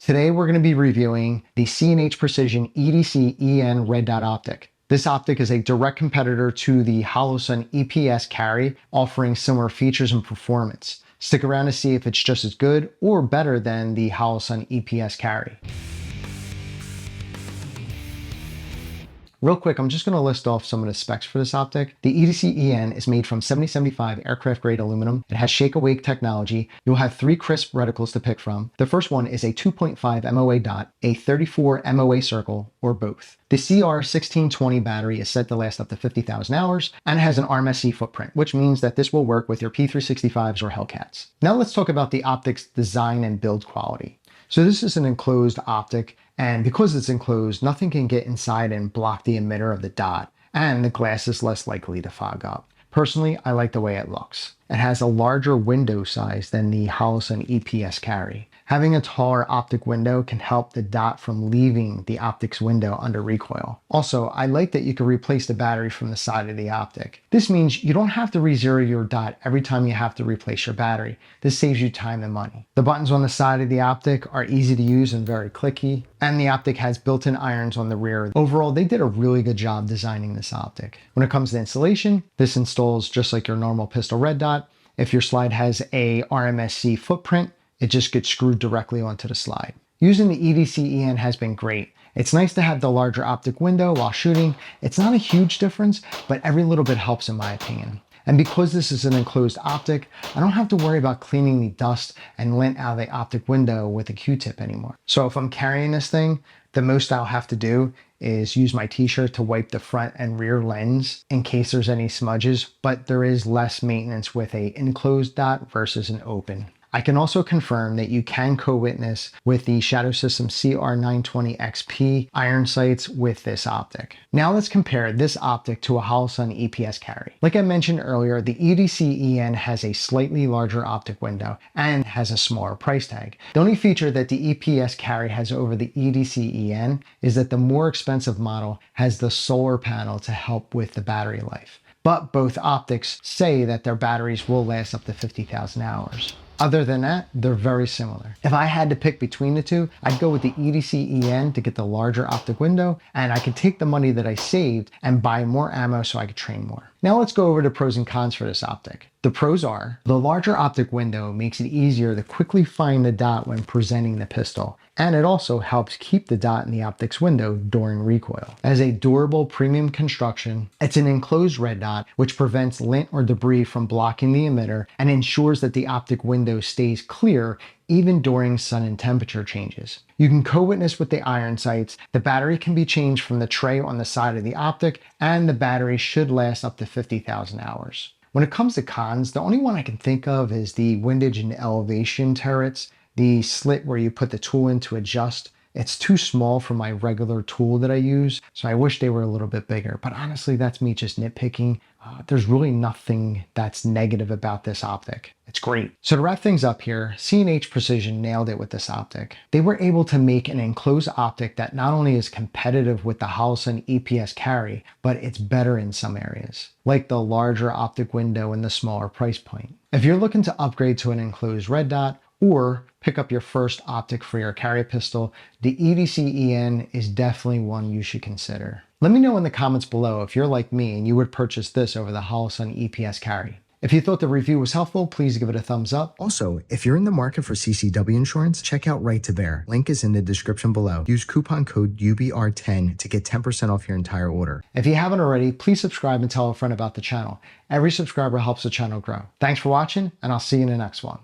Today we're going to be reviewing the C&H Precision EDC-EN red dot optic. This optic is a direct competitor to the Holosun EPS carry, offering similar features and performance. Stick around to see if it's just as good or better than the Holosun EPS carry. Real quick, I'm just going to list off some of the specs for this optic. The EDC-EN is made from 7075 aircraft grade aluminum. It has shake awake technology. You'll have 3 crisp reticles to pick from. The first one is a 2.5 MOA dot, a 34 MOA circle, or both. The CR1620 battery is said to last up to 50,000 hours and has an RMSE footprint, which means that this will work with your P365s or Hellcats. Now let's talk about the optic's design and build quality. So this is an enclosed optic, and because it's enclosed, nothing can get inside and block the emitter of the dot, and the glass is less likely to fog up. Personally, I like the way it looks. It has a larger window size than the Holosun EPS carry. Having a taller optic window can help the dot from leaving the optic's window under recoil. Also, I like that you can replace the battery from the side of the optic. This means you don't have to re-zero your dot every time you have to replace your battery. This saves you time and money. The buttons on the side of the optic are easy to use and very clicky, and the optic has built-in irons on the rear. Overall, they did a really good job designing this optic. When it comes to installation, this installs just like your normal pistol red dot. If your slide has a RMSE footprint, it just gets screwed directly onto the slide. Using the EDC-EN has been great. It's nice to have the larger optic window while shooting. It's not a huge difference, but every little bit helps in my opinion. And because this is an enclosed optic, I don't have to worry about cleaning the dust and lint out of the optic window with a Q-tip anymore. So if I'm carrying this thing, the most I'll have to do is use my t-shirt to wipe the front and rear lens in case there's any smudges, but there is less maintenance with a enclosed dot versus an open. I can also confirm that you can co-witness with the Shadow System CR920XP iron sights with this optic. Now let's compare this optic to a Holosun EPS carry. Like I mentioned earlier, the EDC-EN has a slightly larger optic window and has a smaller price tag. The only feature that the EPS carry has over the EDC-EN is that the more expensive model has the solar panel to help with the battery life. But both optics say that their batteries will last up to 50,000 hours. Other than that, they're very similar. If I had to pick between the two, I'd go with the EDC-EN to get the larger optic window, and I could take the money that I saved and buy more ammo so I could train more. Now let's go over the pros and cons for this optic. The pros are, the larger optic window makes it easier to quickly find the dot when presenting the pistol, and it also helps keep the dot in the optic's window during recoil. As a durable premium construction, it's an enclosed red dot which prevents lint or debris from blocking the emitter and ensures that the optic window stays clear even during sun and temperature changes. You can co-witness with the iron sights. The battery can be changed from the tray on the side of the optic, and the battery should last up to 50,000 hours. When it comes to cons, the only one I can think of is the windage and elevation turrets, the slit where you put the tool in to adjust. It's too small for my regular tool that I use, so I wish they were a little bit bigger. But honestly, that's me just nitpicking. There's really nothing that's negative about this optic. It's great. So to wrap things up here, C&H Precision nailed it with this optic. They were able to make an enclosed optic that not only is competitive with the Holosun EPS carry, but it's better in some areas, like the larger optic window and the smaller price point. If you're looking to upgrade to an enclosed red dot, or pick up your first optic for your carry pistol, the EDC-EN is definitely one you should consider. Let me know in the comments below if you're like me and you would purchase this over the Holosun EPS carry. If you thought the review was helpful, please give it a thumbs up. Also, if you're in the market for CCW insurance, check out Right to Bear. Link is in the description below. Use coupon code UBR10 to get 10% off your entire order. If you haven't already, please subscribe and tell a friend about the channel. Every subscriber helps the channel grow. Thanks for watching, and I'll see you in the next one.